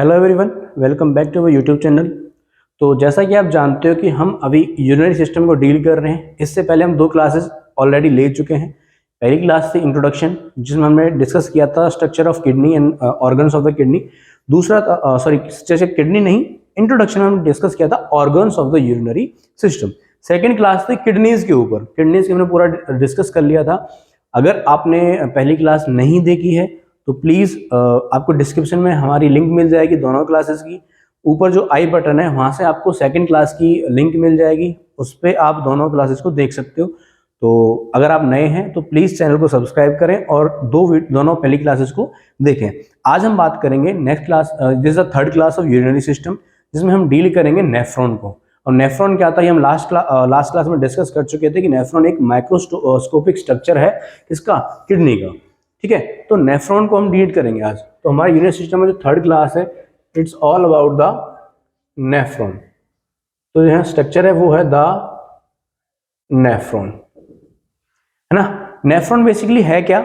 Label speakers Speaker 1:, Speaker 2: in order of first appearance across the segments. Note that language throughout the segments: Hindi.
Speaker 1: Hello everyone, welcome back to our YouTube channel. तो जैसा कि आप जानते हो कि हम अभी यूरिनरी सिस्टम को डील कर रहे हैं। इससे पहले हम 2 क्लासेस ऑलरेडी ले चुके हैं। पहली क्लास थी इंट्रोडक्शन, जिसमें हमने डिस्कस किया था structure of kidney and organs of the kidney. दूसरा था स्ट्रक्चर किडनी नहीं, इंट्रोडक्शन में हमने डिस्कस किया था organs of the urinary system. Second class थी किडनीज के ऊपर। किडनीज की हमने पूरा डिस्कस कर लिया था। अगर आपने पहली क्लास नहीं देखी है तो प्लीज़ आपको डिस्क्रिप्शन में हमारी लिंक मिल जाएगी दोनों क्लासेस की। ऊपर जो आई बटन है वहाँ से आपको सेकंड क्लास की लिंक मिल जाएगी, उस पर आप दोनों क्लासेस को देख सकते हो। तो अगर आप नए हैं तो प्लीज़ चैनल को सब्सक्राइब करें और दोनों पहली क्लासेस को देखें। आज हम बात करेंगे next class, this is the third class of urinary system, जिसमें हम डील करेंगे नेफ्रॉन को। और नेफ्रॉन क्या था ये हम लास्ट क्लास में डिस्कस कर चुके थे कि नेफ्रॉन एक माइक्रोस्कोपिक स्ट्रक्चर है किसका, किडनी का। ठीक है, तो नेफ्रॉन को हम डील करेंगे आज। तो हमारे यूनिट सिस्टम में जो थर्ड क्लास है, it's all about the nephron. तो यहाँ स्ट्रक्चर है वो है द नेफ्रॉन, है ना। नेफ्रॉन बेसिकली है क्या,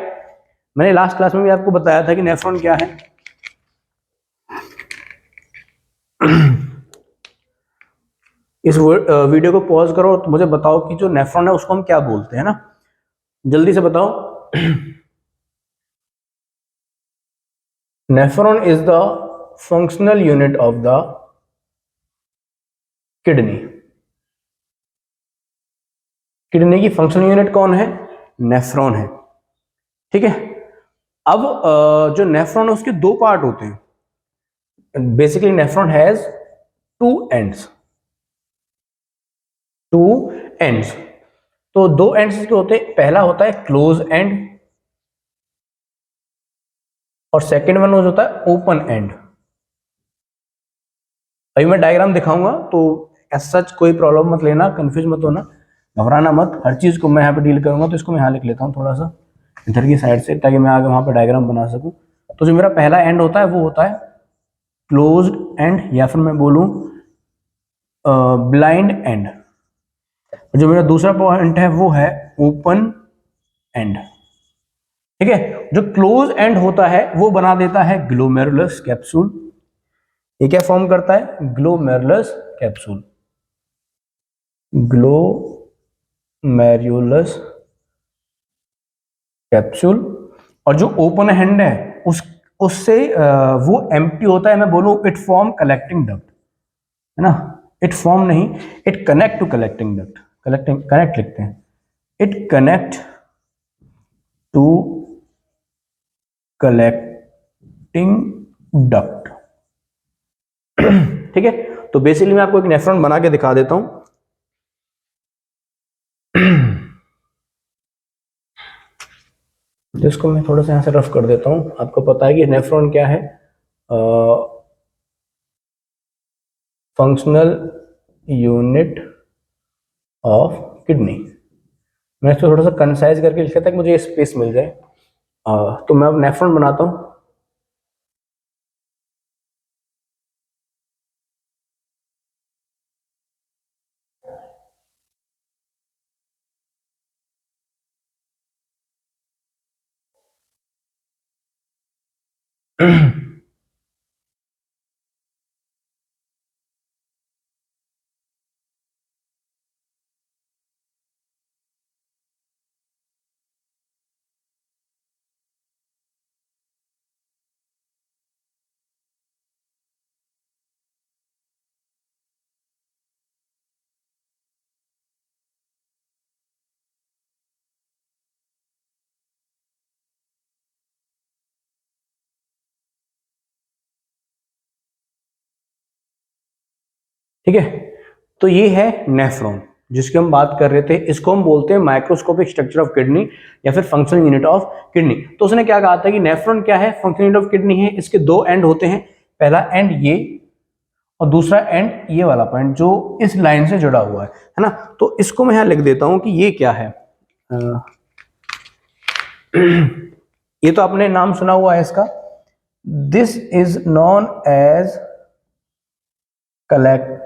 Speaker 1: मैंने लास्ट क्लास में भी आपको बताया था कि नेफ्रॉन क्या है। इस वीडियो को पॉज करो और मुझे बताओ कि जो नेफ्रॉन है उसको हम क्या बोलते हैं ना, जल्दी से बताओ। Nephron is the functional unit of the kidney. Kidney की फंक्शनल यूनिट कौन है, नेफ्रॉन है। ठीक है, अब जो नेफ्रॉन है उसके 2 पार्ट होते हैं। Basically nephron has 2 ends, 2 ends. तो 2 एंड्स के होते हैं, पहला होता है क्लोज एंड और सेकेंड वन होता है ओपन एंड। अभी मैं डायग्राम दिखाऊंगा तो ऐसा सच कोई प्रॉब्लम मत लेना, कंफ्यूज मत होना, घबराना मत। हर चीज को मैं यहाँ पे डील करूंगा। तो इसको मैं यहाँ लिख लेता हूँ थोड़ा सा इधर की साइड से, ताकि मैं आगे वहां पे डायग्राम बना सकूं। तो जो मेरा पहला एंड होता है वो होता है क्लोज्ड एंड, या फिर मैं बोलूं ब्लाइंड एंड। जो मेरा दूसरा पॉइंट है वो है ओपन एंड। ठीक है, जो क्लोज एंड होता है वो बना देता है ग्लोमेरुलस कैप्सूल। ये क्या फॉर्म करता है, ग्लोमेरुलस कैप्सूल, ग्लोमेरुलस कैप्सूल। और जो ओपन हैंड है उससे वो एम्प्टी होता है। मैं बोलूं इट फॉर्म कलेक्टिंग डक्ट, है ना। इट फॉर्म नहीं, it connect to collecting duct, collecting connect लिखते हैं, it connect to collecting duct. ठीक है, तो बेसिकली मैं आपको एक नेफ्रॉन बना के दिखा देता हूं। जिसको मैं थोड़ा सा यहां से रफ कर देता हूं। आपको पता है कि नेफ्रॉन क्या है, फंक्शनल यूनिट ऑफ किडनी। मैं इसको थोड़ा सा कंसाइज करके लिखा था कि मुझे स्पेस मिल जाए। तो मैं अब नेफ्रॉन बनाता हूं। ठीक है, तो ये है नेफ्रॉन जिसकी हम बात कर रहे थे। इसको हम बोलते हैं माइक्रोस्कोपिक स्ट्रक्चर ऑफ किडनी या फिर फंक्शनल यूनिट ऑफ किडनी। तो उसने क्या कहा था कि नेफ्रॉन क्या है, फंक्शनल यूनिट ऑफ किडनी है। इसके 2 एंड होते हैं, पहला एंड ये और दूसरा एंड ये वाला पॉइंट जो इस लाइन से जुड़ा हुआ है ना। तो इसको मैं यहां लिख देता हूं कि ये क्या है। ये तो आपने नाम सुना हुआ है इसका, this is known as collecting,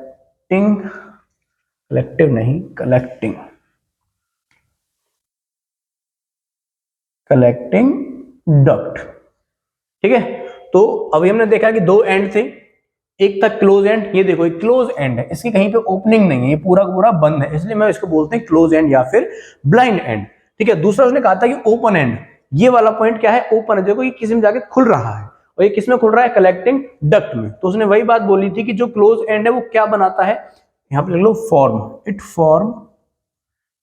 Speaker 1: collective नहीं, कलेक्टिंग, कलेक्टिंग डक्ट। ठीक है, तो अभी हमने देखा कि 2 एंड थे, एक तक क्लोज एंड, ये देखो एक क्लोज एंड है, इसकी कहीं पे ओपनिंग नहीं है, ये पूरा का पूरा बंद है, इसलिए मैं इसको बोलते हैं क्लोज एंड या फिर ब्लाइंड एंड। ठीक है, दूसरा उसने कहा था कि ओपन एंड, ये वाला पॉइंट क्या है, ओपन है, देखो ये किसी में जाके खुल रहा है, और ये किसमें खुल रहा है, कलेक्टिंग डक्ट में। तो उसने वही बात बोली थी कि जो क्लोज एंड है वो क्या बनाता है, यहां पे लिख लो form, it form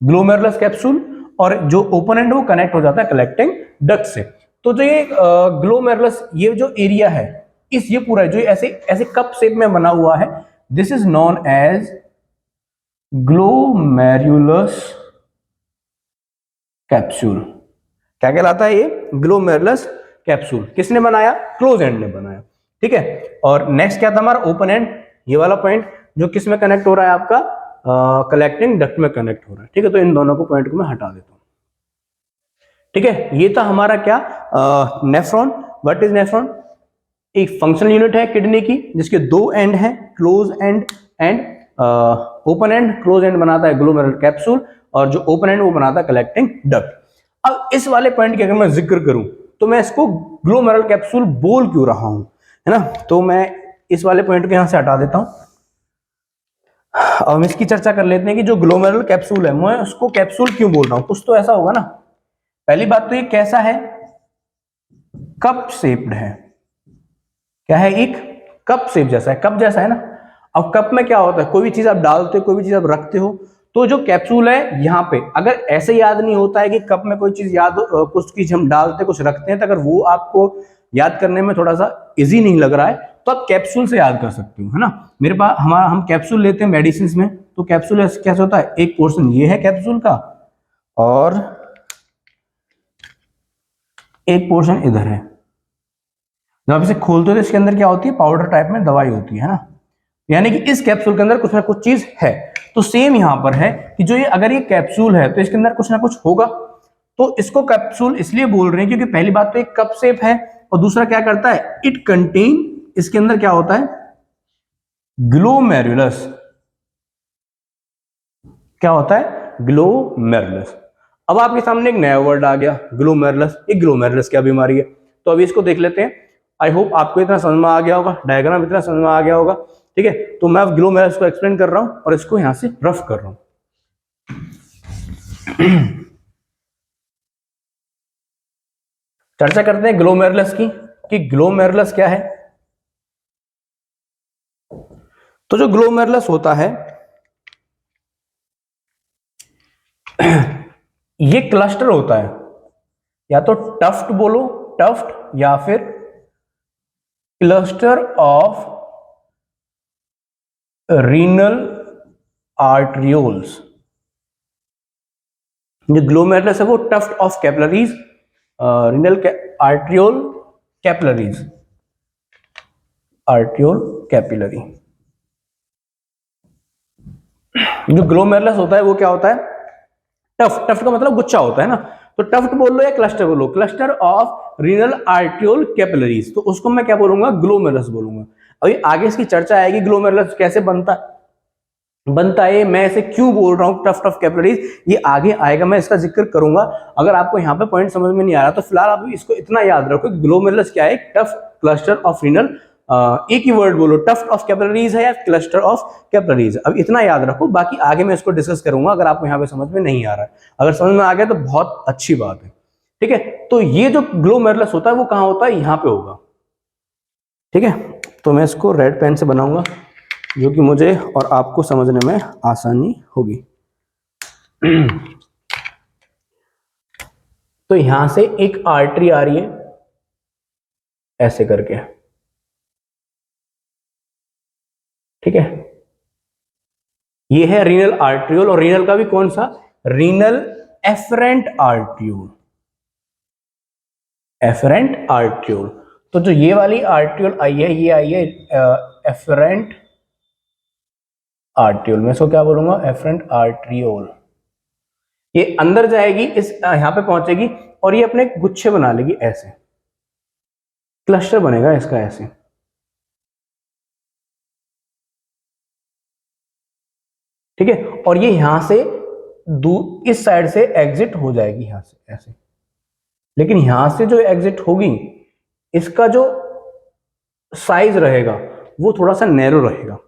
Speaker 1: glomerulus capsule, और जो ओपन एंड वो कनेक्ट हो जाता है कलेक्टिंग डक्ट से। तो जो ये ग्लोमेरुलस, ये जो एरिया है, इस ये पूरा जो ऐसे ऐसे कप शेप में बना हुआ है, this is known as glomerulus capsule. क्या कहलाता है ये, ग्लोमेरुलस कैप्सूल। किसने बनाया, क्लोज एंड ने बनाया। ठीक है, और नेक्स्ट क्या था हमारा, ओपन एंड, ये वाला पॉइंट जो किस में कनेक्ट हो रहा है, आपका कलेक्टिंग डक्ट में कनेक्ट हो रहा है। ठीक है, तो इन दोनों को पॉइंट को मैं हटा देता हूं। ठीक है, ये था हमारा क्या, नेफ्रॉन। व्हाट इज नेफ्रॉन, एक फंक्शनल यूनिट है किडनी की, जिसके दो एंड हैं, close and and open and. Close and बनाता है ग्लोमेरुलर कैप्सूल, और जो ओपन एंड वो बनाता है कलेक्टिंग डक्ट। अब इस वाले पॉइंट की अगर मैं जिक्र करूं तो मैं इसको ग्लोमेरुलर कैप्सूल बोल क्यों रहा हूं, है ना, तो मैं इस वाले पॉइंट को यहां से हटा देता हूं। अब हम इसकी चर्चा कर लेते हैं कि जो ग्लोमेरुलर कैप्सूल है, मैं उसको कैप्सूल क्यों बोल रहा हूं, कुछ तो ऐसा होगा ना। पहली बात तो ये कैसा है, कप शेप्ड है। क्या है, एक कप शेप जैसा है, कप जैसा है ना। अब कप में क्या होता है, कोई भी चीज आप डालते हो, कोई भी चीज आप रखते हो, तो जो कैप्सूल है यहाँ पे, अगर ऐसे याद नहीं होता है कि कप में कोई चीज याद, कुछ चीज हम डालते कुछ रखते हैं, तो अगर वो आपको याद करने में थोड़ा सा इजी नहीं लग रहा है, तो आप कैप्सूल से याद कर सकते हो, है ना। मेरे पास हम कैप्सूल लेते हैं मेडिसिन में, तो कैप्सूल कैसे होता है, एक पोर्शन ये है कैप्सूल का, और एक पोर्शन इधर है। जब आप इसे खोलते हो तो इसके अंदर क्या होती है, पाउडर टाइप में दवाई होती है ना, यानी कि इस कैप्सूल के अंदर कुछ ना कुछ चीज है। तो सेम यहां पर है कि जो ये अगर ये कैप्सूल है तो इसके अंदर कुछ ना कुछ होगा। तो इसको कैप्सूल इसलिए बोल रहे हैं क्योंकि पहली बात तो एक कप शेप है, और दूसरा क्या करता है, इट कंटेन, इसके अंदर क्या होता है, ग्लोमेरुलस। क्या होता है, ग्लोमेरुलस। अब आपके सामने एक नया वर्ड आ गया, ग्लोमेरुलस। ये ग्लोमेरुलस क्या बीमारी है, तो अभी इसको देख लेते हैं। आई होप आपको इतना समझ में आ गया होगा, डायग्राम इतना समझ में आ गया होगा। ठीक है, तो मैं ग्लोमेरुलस को एक्सप्लेन कर रहा हूं और इसको यहां से रफ कर रहा हूं। चर्चा करते हैं ग्लोमेरुलस की, कि ग्लोमेरुलस क्या है। तो जो ग्लोमेरुलस होता है, ये क्लस्टर होता है, या तो टफ्ट बोलो, टफ्ट, या फिर क्लस्टर ऑफ रीनल आर्ट्रियोल्स। जो ग्लोमेरुलस है वो tuft of capillaries, renal arteriole capillaries, arteriole capillary. जो ग्लोमेरुलस होता है वो क्या होता है, टफ्ट, टफ्ट का मतलब गुच्छा होता है ना, तो टफ्ट बोल लो या क्लस्टर बोलो, cluster of renal arteriole capillaries, तो उसको मैं क्या बोलूंगा, ग्लोमेरुलस बोलूंगा। अभी आगे इसकी चर्चा आएगी, ग्लोमेरुलस कैसे बनता है, मैं इसे क्यों बोल रहा हूं टफ्ट ऑफ कैपिलरीज, ये आगे आएगा, मैं इसका जिक्र करूंगा। अगर आपको यहाँ पे पॉइंट समझ में नहीं आ रहा तो फिलहाल आप इसको इतना याद रखो कि ग्लोमेरुलस क्या है, टफ्ट क्लस्टर ऑफ रीनल, एक ही वर्ड बोलो, टफ्ट ऑफ कैपिलरीज है या क्लस्टर ऑफ कैपिलरीज। अब इतना याद रखो, बाकी आगे मैं इसको डिस्कस करूंगा अगर आपको यहाँ पे समझ में नहीं आ रहा है। अगर समझ में आ गया तो बहुत अच्छी बात है। ठीक है, तो ये जो ग्लोमेरुलस होता है वो कहाँ होता है, यहाँ पे होगा। ठीक है, तो मैं इसको रेड पेन से बनाऊंगा जो कि मुझे और आपको समझने में आसानी होगी। तो यहां से एक आर्टरी आ रही है ऐसे करके, ठीक है, ये है रीनल आर्ट्रियोल, और रीनल का भी कौन सा, renal efferent arteriole, efferent arteriole. तो जो ये वाली आर्ट्रियोल आई है, ये आई है एफरेंट आर्ट्रियोल, मैं इसको क्या बोलूंगा, एफरेंट आर्ट्रियोल। ये अंदर जाएगी, इस यहां पे पहुंचेगी, और ये अपने गुच्छे बना लेगी ऐसे, क्लस्टर बनेगा इसका ऐसे। ठीक है, और ये यहां से इस साइड से एग्जिट हो जाएगी यहां से ऐसे, लेकिन यहां से जो एग्जिट होगी, इसका जो साइज रहेगा वो थोड़ा सा नैरो रहेगा।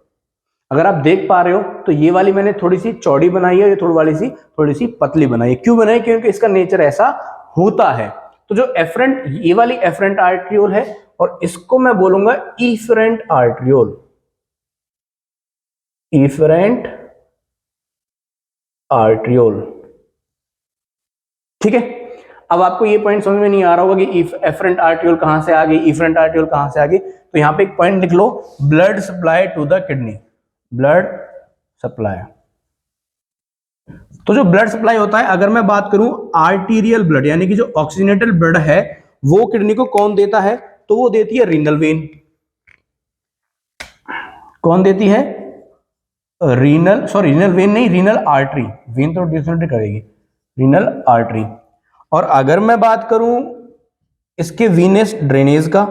Speaker 1: अगर आप देख पा रहे हो तो ये वाली मैंने थोड़ी सी चौड़ी बनाई है, ये थोड़ी सी पतली बनाई है। क्यों बनाई? क्योंकि इसका नेचर ऐसा होता है। तो जो एफरेंट, ये वाली एफरेंट आर्ट्रियोल है और इसको मैं बोलूंगा इफरेंट आर्ट्रियोल, इफरेंट आर्ट्रियोल। ठीक है, अब आपको ये पॉइंट समझ में नहीं आ रहा होगा कि एफरेंट आर्ट्रियोल कहां से आ गई, इफरेंट आर्ट्रियोल कहां से आ गई। तो यहां पे एक पॉइंट लिख लो, blood supply to the kidney, blood supply. तो जो ब्लड सप्लाई होता है, अगर मैं बात करूं आर्टीरियल ब्लड, यानी कि जो ऑक्सीजनेटेड ब्लड है वो किडनी को कौन देता है? तो वो देती है रीनल वेन। कौन देती है? रीनल वेन नहीं, रीनल आर्टरी। वेन तो डिसऑर्डर करेगी, रीनल आर्टरी। और अगर मैं बात करूं इसके वीनस ड्रेनेज का,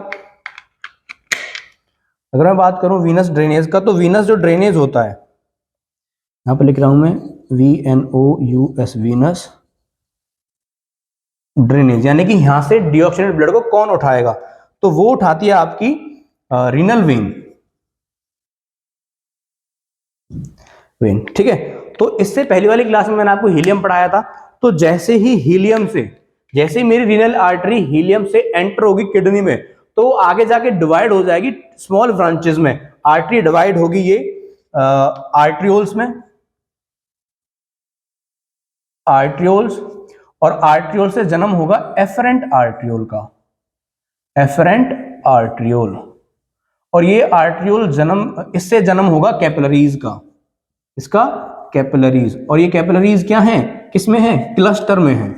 Speaker 1: अगर मैं बात करूं वीनस ड्रेनेज का, तो वीनस जो ड्रेनेज होता है, यहां पर लिख रहा हूं मैं VNOUS, वीनस ड्रेनेज, यानी कि यहां से डीऑक्सीजनेटेड ब्लड को कौन उठाएगा? तो वो उठाती है आपकी रीनल वेन। ठीक है, तो इससे पहली वाली क्लास में मैंने आपको हीलियम पढ़ाया था। तो जैसे ही हीलियम से, जैसे ही मेरी रीनल आर्टरी हीलियम से एंटर होगी किडनी में, तो आगे जाके डिवाइड हो जाएगी स्मॉल ब्रांचेस में। आर्टरी डिवाइड होगी ये आर्ट्रियोल्स में, आर्ट्रियोल्स, और आर्ट्रियोल से जन्म होगा एफरेंट आर्ट्रियोल का, एफरेंट आर्ट्रियोल। और ये आर्ट्रियोल जन्म, इससे जन्म होगा कैपिलरीज का, इसका कैपिलरीज। और ये कैपिलरीज क्या है, किसमें है? क्लस्टर में है,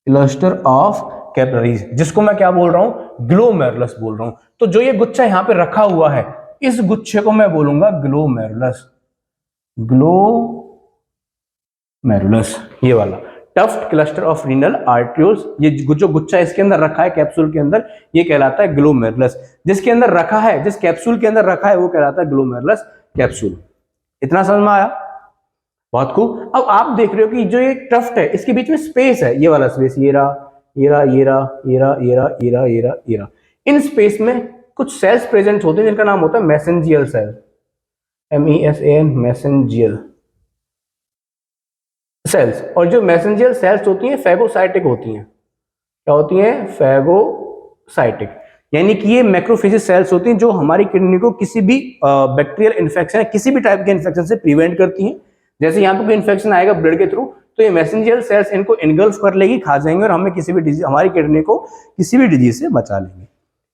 Speaker 1: क्लस्टर ऑफ कैपिलरीज, जिसको मैं क्या बोल रहा हूं? ग्लोमेरुलस बोल रहा हूं। तो जो ये गुच्छा यहां पे रखा हुआ है, इस गुच्छे को मैं बोलूंगा ग्लोमेरुलस, ग्लोमेरुलस, ये वाला tuft cluster of renal arterioles. ये जो गुच्छा इसके अंदर रखा है कैप्सूल के अंदर, ये कहलाता है ग्लोमेरुलस। जिसके अंदर रखा है, जिस कैप्सूल के अंदर रखा है, वो कहलाता है ग्लोमेरुलस कैप्सूल। इतना समझ में आया? बहुत खूब। अब आप देख रहे हो कि जो ये टफ्ट है, इसके बीच में स्पेस है, ये वाला स्पेस, ये रहा, ये रहा, ये रहा, ये रहा, ये रहा, ये रहा, ये रहा, ये रहा। इन स्पेस में कुछ सेल्स प्रेजेंट होते हैं जिनका नाम होता है mesangial cell, MESAN, mesangial cells. और जो मैसेंजियल सेल्स होती हैं फैगोसाइटिक होती हैं। क्या होती हैं? फैगोसाइटिक, यानी कि ये मैक्रोफेजेस सेल्स होती हैं जो हमारी किडनी को किसी भी बैक्टीरियल इन्फेक्शन, किसी भी टाइप के इन्फेक्शन से प्रिवेंट करती हैं। जैसे यहाँ पे कोई इन्फेक्शन आएगा ब्लड के थ्रू, तो ये मैसेंजियल सेल्स इनको इनगल्फ कर लेगी, खा जाएंगे, और हमें किसी भी डिजीज, हमारी किडनी को किसी भी डिजीज से बचा लेंगे।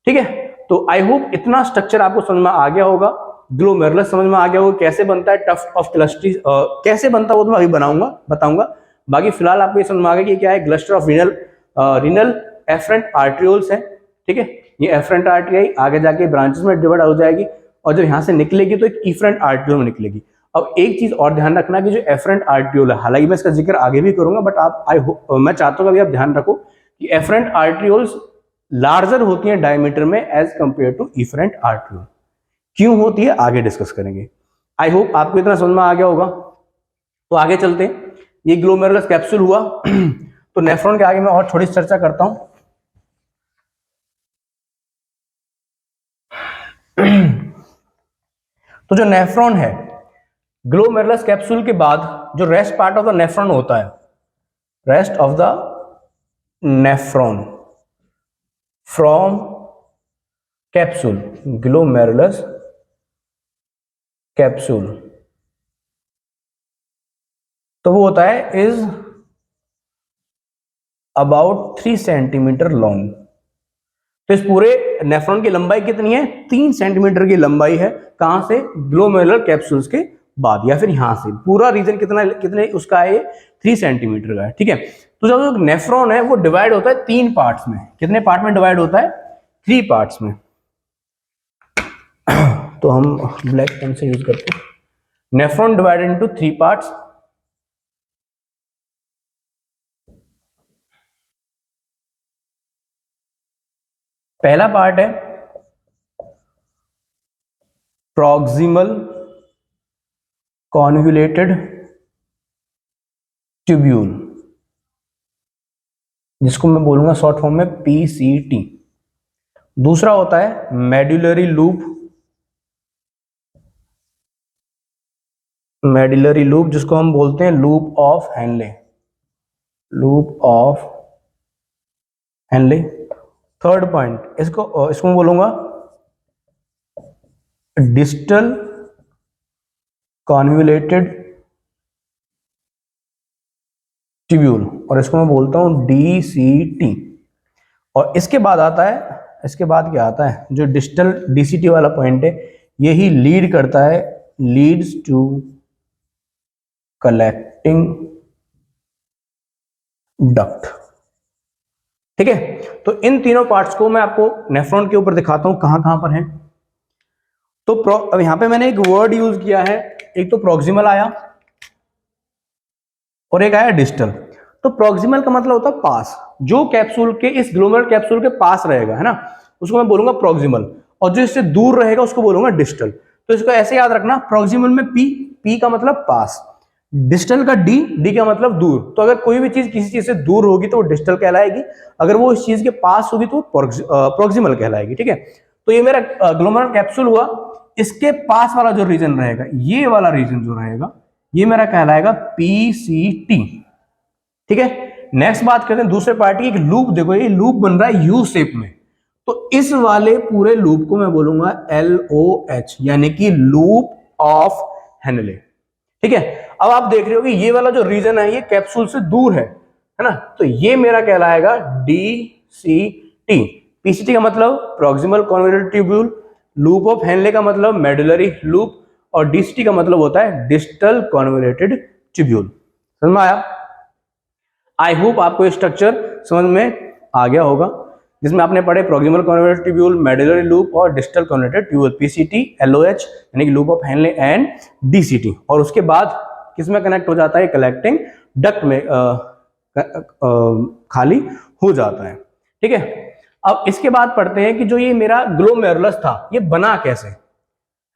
Speaker 1: ठीक है, तो आई होप इतना स्ट्रक्चर आपको समझ में आ गया होगा। ग्लोमेरुलस समझ में आ गया होगा, कैसे बनता है टफ्ट ऑफ क्लस्ट्री, कैसे बनता है वो तो मैं अभी बताऊंगा। बाकी फिलहाल आपको ये समझ में आ गया कि क्या है, cluster of renal efferent arterioles है। ठीक है, ये एफरेंट आर्टरी आगे जाके ब्रांचेस में डिवाइड हो जाएगी, और जब यहाँ से निकलेगी तो एक इफरेंट आर्ट्रियोल में निकलेगी। अब एक चीज और ध्यान रखना कि जो एफरेंट आर्ट्रियोल है, हालांकि मैं इसका जिक्र आगे भी करूंगा, बट आप मैं चाहता हूँ कि आप ध्यान रखो कि एफरेंट आर्ट्रियोल्स लार्जर होती हैं डायमीटर में as compare to efferent arteriole. क्यों होती है आगे डिस्कस करेंगे। आई होप आपको इतना समझ में आ गया होगा। तो आगे चलते हैं। ये ग्लोमेरुलस कैप्सूल हुआ तो नेफ्रॉन के आगे मैं और थोड़ी चर्चा करता हूं। तो जो नेफ्रॉन है, ग्लोमेरुलस कैप्सूल के बाद जो rest part of the nephron होता है, rest of the nephron from capsule, glomerulus capsule, तो वो होता है इज अबाउट 3 सेंटीमीटर लॉन्ग। तो इस पूरे नेफ्रॉन की लंबाई कितनी है? 3 सेंटीमीटर की लंबाई है। कहां से? ग्लोमेरुलर कैप्सूल्स के बाद, या फिर यहां से। पूरा रीजन कितने उसका है? 3 सेंटीमीटर का है। ठीक है, तो जब नेफ्रॉन है वो डिवाइड होता है 3 पार्ट्स में। कितने पार्ट में डिवाइड होता है? 3 पार्ट्स में। तो हम ब्लैक पेन से यूज करते हैं। Nephron divided into 3 parts. पहला पार्ट है प्रॉक्सिमल कॉन्वुलेटेड ट्यूब्यूल, जिसको मैं बोलूंगा शॉर्ट फॉर्म में PCT। दूसरा होता है मेडुलरी लूप मेडिलरी लूप, जिसको हम बोलते हैं loop of Henley, loop of Henley. Third point, इसको मैं बोलूंगा डिस्टल कॉन्वुलेटेड ट्यूब्यूल, और इसको मैं बोलता हूं DCT। और इसके बाद आता है, इसके बाद क्या आता है, जो डिस्टल DCT वाला पॉइंट है, यही लीड करता है, लीड्स टू कलेक्टिंग डक्ट। ठीक है, तो इन तीनों पार्ट्स को मैं आपको नेफ्रॉन के ऊपर दिखाता हूं कहां कहां पर है। तो अब यहां पे मैंने एक वर्ड यूज किया है, एक तो प्रोक्सिमल आया और एक आया डिस्टल। तो प्रोक्सिमल का मतलब होता है पास, जो कैप्सूल के, इस ग्लोमेरुलर कैप्सूल के पास रहेगा, है ना, उसको मैं बोलूंगा प्रोक्सिमल, और जो इससे दूर रहेगा उसको बोलूंगा डिस्टल। तो इसको ऐसे याद रखना, प्रोक्सिमल में पी का मतलब पास, डिस्टल का डी का मतलब दूर। तो अगर कोई भी चीज किसी चीज से दूर होगी तो वो डिस्टल कहलाएगी, अगर वो इस चीज के पास होगी तो प्रोक्सिमल कहलाएगी। ठीक है, तो ये मेरा ग्लोमेरुलर कैप्सूल हुआ, इसके पास वाला जो रीजन रहेगा, ये वाला रीजन जो रहेगा, ये मेरा कहलाएगा PCT। ठीक है, नेक्स्ट बात करते हैं दूसरे पार्ट की। एक लूप देखो, ये लूप बन रहा है यू शेप में, तो इस वाले पूरे लूप को मैं बोलूंगा LOH, यानी कि लूप ऑफ हेनले। ठीक है, अब आप देख रहे हो कि ये वाला जो रीजन है ये कैप्सूल से दूर है ना, तो ये मेरा कहलाएगा DCT। PCT का मतलब proximal convoluted tubule, loop of Henley का मतलब मेडुलरी लूप, और DCT का मतलब होता है डिस्टल कॉन्वोल्यूटेड ट्यूब्यूल। समझ में आया? आई होप आपको ये स्ट्रक्चर समझ में आ गया होगा, जिसमें आपने पढ़े proximal convoluted tubule, medullary loop और distal convoluted tubule, PCT, LOH यानी कि loop of Henle and DCT। और उसके बाद किसमें कनेक्ट हो जाता है, कलेक्टिंग डक्ट में खाली हो जाता है। ठीक है, अब इसके बाद पढ़ते हैं कि जो ये मेरा ग्लोमेरुलस था ये बना कैसे, है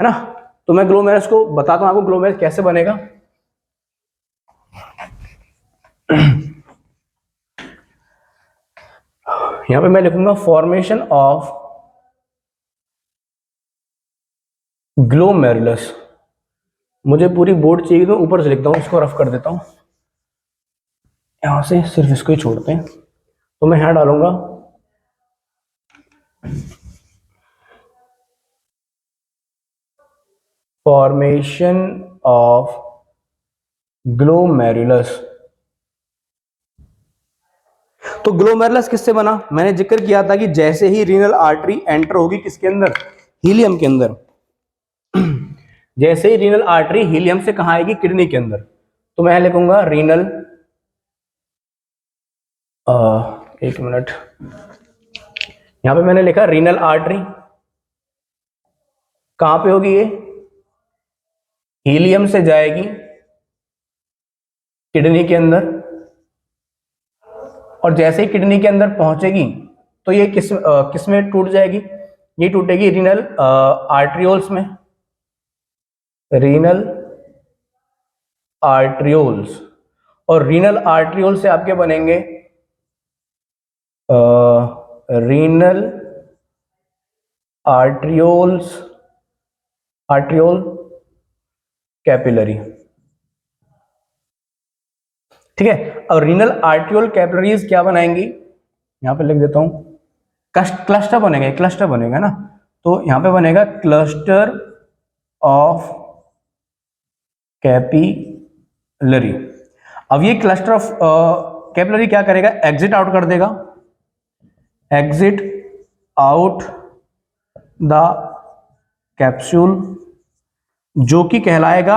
Speaker 1: ना। तो मैं ग्लोमेरुलस को बताता हूं आपको ग्लोमेरुलस कैसे बनेगा। यहां पे मैं लिखूंगा फॉर्मेशन ऑफ ग्लोमेरुलस। मुझे पूरी बोर्ड चाहिए तो ऊपर से लिखता हूं, इसको रफ कर देता हूं, यहां से सिर्फ इसको ही छोड़ते हैं। तो मैं यहां डालूंगा फॉर्मेशन ऑफ ग्लोमेरुलस। तो ग्लोमेरुलस किससे बना, मैंने जिक्र किया था कि जैसे ही रीनल आर्टरी एंटर होगी किसके अंदर, हीलियम के अंदर, जैसे ही रीनल आर्टरी हीलियम से कहां आएगी, किडनी के अंदर, तो मैं लिखूंगा रीनल, एक मिनट, यहां पे मैंने लिखा रीनल आर्टरी, कहां पे होगी ये, हीलियम से जाएगी किडनी के अंदर, और जैसे ही किडनी के अंदर पहुंचेगी तो ये किस में टूट जाएगी, ये टूटेगी रीनल आर्ट्रियोल्स में, रीनल आर्ट्रियोल्स। और रीनल आर्ट्रियोल से आपके बनेंगे रीनल आर्ट्रियोल्स, आर्ट्रियोल कैपिलरी। ठीक है, और रीनल आर्ट्रियोल कैपिलरीज क्या बनाएंगी, यहां पे लिख देता हूं, क्लस्टर बनेगा, क्लस्टर बनेगा ना, तो यहां पे बनेगा क्लस्टर ऑफ कैपिलरी। अब ये क्लस्टर ऑफ कैपिलरी क्या करेगा, एग्जिट आउट कर देगा, एग्जिट आउट द कैप्सूल, जो कि कहलाएगा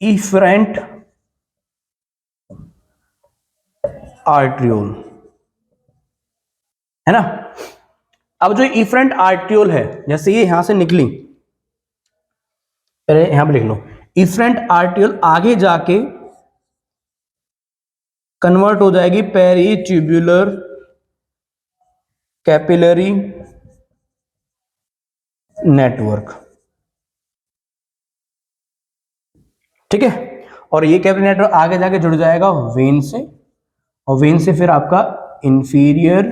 Speaker 1: इफरेंट आर्ट्रियोल, है ना। अब जो इफरेंट आर्ट्रियोल है, जैसे ये यहां से निकली, पहले यहां पे लिख लो, इफरेंट आर्ट्रियोल आगे जाके कन्वर्ट हो जाएगी पेरीट्यूब्यूलर कैपिलरी नेटवर्क। ठीक है, और ये कैपिलरी नेटवर्क आगे जाके जुड़ जाएगा वेन से, और वेन से फिर आपका इंफीरियर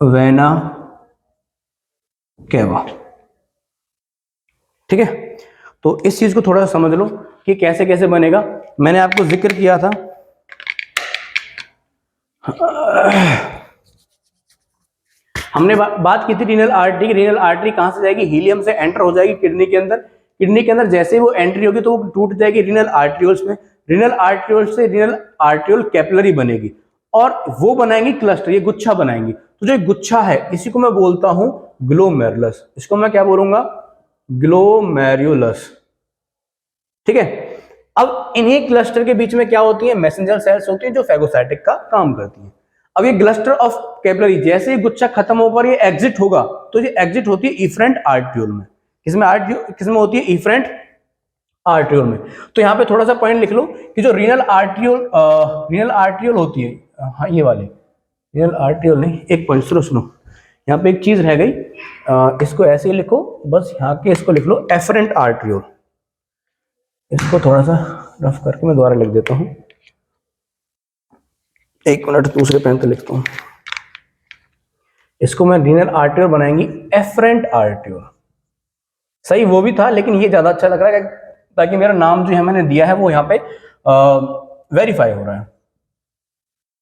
Speaker 1: वेना केवा। ठीक है, तो इस चीज को थोड़ा सा समझ लो कि कैसे कैसे बनेगा। मैंने आपको जिक्र किया था हमने बात की थी रीनल आर्टरी। रीनल आर्टरी कहां से जाएगी, हीलियम से एंटर हो जाएगी किडनी के अंदर। किडनी के अंदर जैसे ही वो एंट्री होगी तो वो टूट जाएगी रीनल आर्ट्रियोल्स में। रीनल आर्ट्रियोल्स से रीनल आर्ट्रियोल कैपिलरी बनेगी और वो बनाएंगी क्लस्टर, ये गुच्छा बनाएंगी। तो जो गुच्छा है इसी को मैं बोलता हूं ग्लोमेरुलस। इसको मैं क्या बोलूंगा, ग्लोमेरुलस। ठीक है, अब इन्हीं क्लस्टर के बीच में क्या होती है, मैसेंजर सेल्स होती हैं जो फैगोसाइटिक का काम करती हैं। अब ये क्लस्टर ऑफ कैपिलरी जैसे ही गुच्छा खत्म होकर ये एग्जिट होगा तो ये एग्जिट होती है इफरेंट आर्ट्रियोल में। किसमें होती है, इफरेंट आर्ट्रियोल में। तो यहाँ पे थोड़ा सा पॉइंट लिख लो कि जो रीनल आर्ट्रियोल होती है, हाँ ये वाले रीनल आर्ट्रियोल नहीं, एक पॉइंट सुनो, यहाँ पे एक चीज रह गई, इसको ऐसे ही लिखो बस, यहाँ के इसको लिख लो एफरेंट आर्ट्रियोल। इसको थोड़ा सा रफ करके मैं दोबारा लिख देता हूं, एक मिनट दूसरे पेन पे लिखता हूं। इसको मैं रीनल आर्ट्रियोल बनाएंगी एफरेंट आर्ट्रियोल। सही वो भी था लेकिन ये ज्यादा अच्छा लग रहा है ताकि मेरा नाम जो है मैंने दिया है वो यहाँ पे वेरीफाई हो रहा है,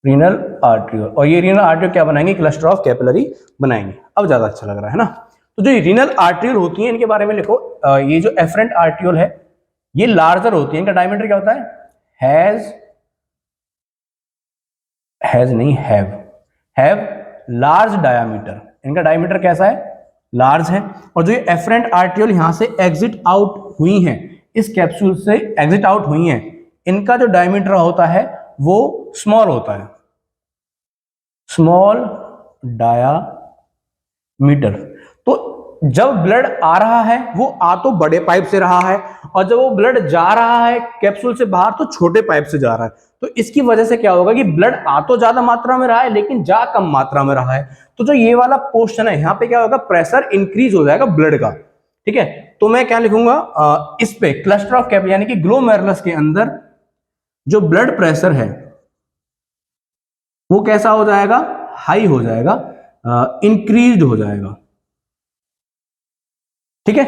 Speaker 1: रीनल आर्ट्रियोल। और ये रीनल आर्ट्रियोल क्या बनाएंगे, क्लस्टर ऑफ कैपिलरी बनाएंगे। अब ज्यादा अच्छा लग रहा है ना। तो जो रीनल आर्ट्रियोल होती है इनके बारे में लिखो। ये जो एफरेंट आर्ट्रियोल है ये लार्जर होती है, इनका डायमीटर क्या होता है, हैज नहीं हैव लार्ज डायामीटर। इनका डायमीटर कैसा है, लार्ज है। और जो ये एफरेंट आर्ट्रियोल यहां से एग्जिट आउट हुई हैं, इस कैप्सूल से एग्जिट आउट हुई हैं, इनका जो डायमीटर होता है वो स्मॉल होता है, स्मॉल डायामीटर। तो जब ब्लड आ रहा है वो आ तो बड़े पाइप से रहा है, और जब वो ब्लड जा रहा है कैप्सूल से बाहर तो छोटे पाइप से जा रहा है। तो इसकी वजह से क्या होगा कि ब्लड आ तो ज्यादा मात्रा में रहा है लेकिन जा कम मात्रा में रहा है। तो जो ये वाला पोर्शन है यहाँ पे क्या होगा, प्रेशर इंक्रीज हो जाएगा ब्लड का। ठीक है, तो मैं क्या लिखूंगा इस पे, क्लस्टर ऑफ कैपिलरी यानी कि ग्लोमेरुलस के अंदर जो ब्लड प्रेशर है वो कैसा हो जाएगा, हाई हो जाएगा, इंक्रीज हो जाएगा। ठीक है,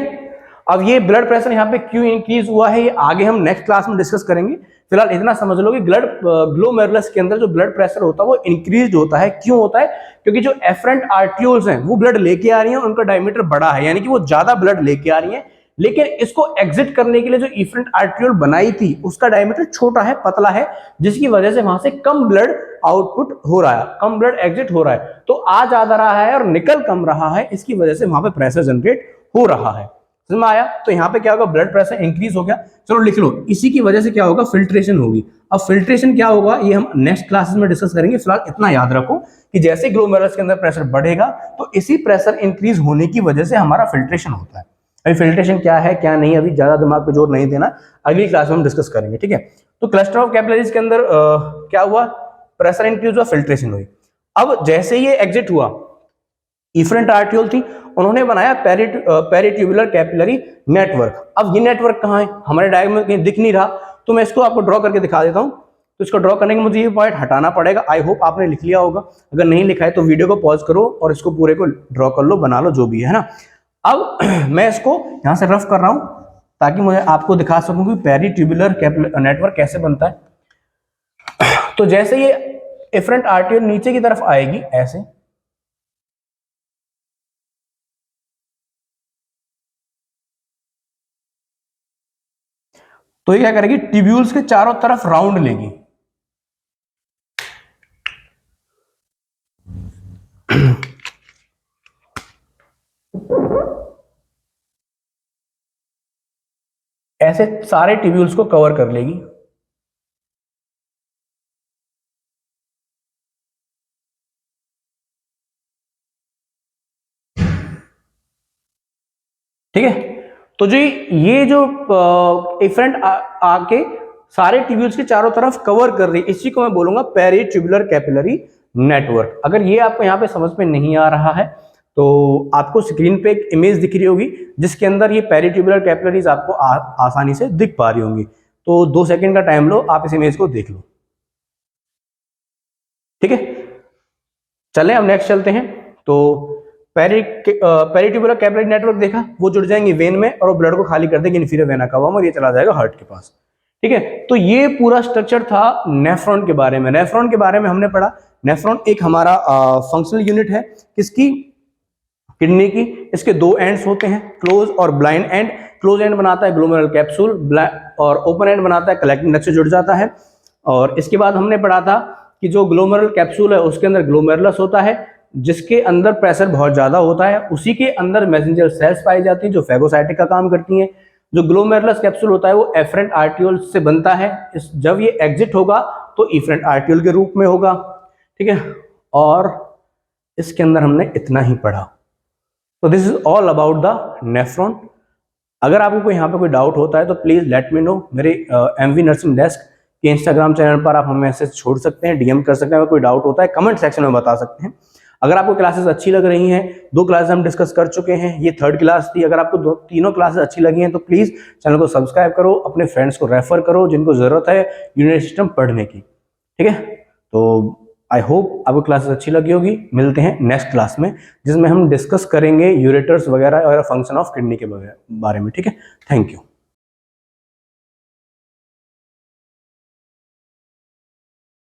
Speaker 1: अब ये ब्लड प्रेशर यहाँ पे क्यों इंक्रीज हुआ है ये आगे हम नेक्स्ट क्लास में डिस्कस करेंगे। फिलहाल इतना समझ लो कि ग्लोमेरुलस के अंदर जो ब्लड प्रेशर होता है वो इंक्रीज होता है। क्यों होता है, क्योंकि जो एफरेंट आर्ट्रियोल्स हैं वो ब्लड लेके आ रही हैं, उनका डायमीटर बड़ा है यानी कि वो ज्यादा ब्लड लेके आ रही हैं। लेकिन इसको एग्जिट करने के लिए जो इफरेंट आर्ट्रियोल बनाई थी उसका डायमीटर छोटा है, पतला है, जिसकी वजह से वहां से कम ब्लड आउटपुट हो रहा है, कम ब्लड एग्जिट हो रहा है। तो आ ज्यादा रहा है और निकल कम रहा है, इसकी वजह से वहां पे प्रेशर जनरेट हो रहा है। समझ में आया। तो यहाँ पे क्या होगा, ब्लड प्रेशर इंक्रीज हो गया। चलो लिख लो, इसी की वजह से क्या होगा, फिल्ट्रेशन होगी। अब फिल्ट्रेशन क्या होगा ये हम नेक्स्ट क्लासेस में डिस्कस करेंगे। फिलहाल इतना याद रखो कि जैसे ग्लोमेरुलस के अंदर प्रेशर बढ़ेगा तो इसी प्रेशर इंक्रीज होने की वजह से हमारा फिल्ट्रेशन होता है। अभी फिल्ट्रेशन क्या है क्या नहीं, अभी ज्यादा दिमाग पे जोर नहीं देना, अगली क्लास में हम डिस्कस करेंगे। ठीक है, तो क्लस्टर ऑफ कैपिलरीज के अंदर क्या हुआ, प्रेशर इंक्रीज हुआ, फिल्ट्रेशन हुई। अब जैसे ये एग्जिट हुआ, इफरेंट आर्ट्रियोल थी, उन्होंने बनाया पेरिट्यूबुलर कैपिलरी नेटवर्क। अब ये नेटवर्क कहाँ है, हमारे डायग्राम में कहीं दिख नहीं रहा, तो मैं इसको आपको ड्रॉ करके दिखा देता हूं। तो इसको ड्रॉ करने के मुझे ये पॉइंट हटाना पड़ेगा। आई होप आपने लिख लिया होगा, अगर नहीं लिखा है तो वीडियो को पॉज करो और इसको पूरे को ड्रॉ कर लो, बना लो, जो भी है ना। अब मैं इसको यहां से रफ कर रहा हूं ताकि मुझे आपको दिखा सकूं कि पेरिट्यूबुलर नेटवर्क कैसे बनता है। तो जैसे ये एफरेंट आर्ट्रियोल नीचे की तरफ आएगी ऐसे, तो ये क्या करेगी, ट्यूब्यूल्स के चारों तरफ राउंड लेगी। ऐसे सारे ट्यूब्यूल्स को कवर कर लेगी। ठीक है, तो जी ये जो इफरेंट आके सारे ट्यूब्यूल्स के चारों तरफ कवर कर रही है, इसी को मैं बोलूंगा पेरिट्यूबुलर कैपिलरी नेटवर्क। अगर ये आपको यहाँ पे समझ में नहीं आ रहा है तो आपको स्क्रीन पे एक इमेज दिख रही होगी जिसके अंदर ये पेरिट्यूबुलर कैपिलरीज आपको आसानी से दिख पा रही होंगी। तो 2 सेकंड का टाइम लो, आप इस इमेज को देख लो। ठीक है, चलें अब नेक्स्ट चलते हैं। तो पेरिट्यूबुलर कैपिलरी नेटवर्क देखा, वो जुड़ जाएंगे वेन में और वो ब्लड को खाली कर देंगे इन्फीरियर वेना कावा में और ये चला जाएगा हार्ट के पास। ठीक है, तो ये पूरा स्ट्रक्चर था नेफ्रॉन के बारे में। नेफ्रॉन के बारे में हमने पढ़ा, नेफ्रॉन एक हमारा फंक्शनल यूनिट है किसकी, किडनी की। इसके दो एंड्स होते हैं, क्लोज और ब्लाइंड एंड। क्लोज एंड बनाता है ग्लोमेरुलर कैप्सूल और ओपन एंड बनाता है कलेक्टिंग डक्ट से जुड़ जाता है। और इसके बाद हमने पढ़ा था कि जो ग्लोमेरुलर कैप्सूल है उसके अंदर ग्लोमेरुलस होता है जिसके अंदर प्रेशर बहुत ज्यादा होता है, उसी के अंदर मैसेंजर सेल्स पाई जाती हैं जो फेगोसाइटिक का काम करती हैं। जो ग्लोमेरुलस कैप्सूल होता है वो एफरेंट आर्टियोल से बनता है, जब ये एग्जिट होगा तो इफरेंट आर्टियोल के रूप में होगा। ठीक है, और इसके अंदर हमने इतना ही पढ़ा। तो this is all about the nephron. अगर आपको कोई यहाँ पे कोई डाउट होता है तो प्लीज लेट मी नो। मेरे एमवी नर्सिंग डेस्क के इंस्टाग्राम चैनल पर आप हमें मैसेज छोड़ सकते हैं, डीएम कर सकते हैं। अगर कोई डाउट होता है कमेंट सेक्शन में बता सकते हैं। अगर आपको क्लासेस अच्छी लग रही हैं, 2 क्लासेस हम डिस्कस कर चुके हैं, ये 3rd क्लास थी। अगर आपको तीनों क्लासेस अच्छी लगी हैं तो प्लीज चैनल को सब्सक्राइब करो, अपने फ्रेंड्स को रेफर करो जिनको जरूरत है यूनिट सिस्टम पढ़ने की। ठीक है, तो आई होप आपको क्लासेस अच्छी लगी होगी। मिलते हैं नेक्स्ट क्लास में जिसमें हम डिस्कस करेंगे यूरेटर्स वगैरह और फंक्शन ऑफ किडनी के बारे में। ठीक है, थैंक यू।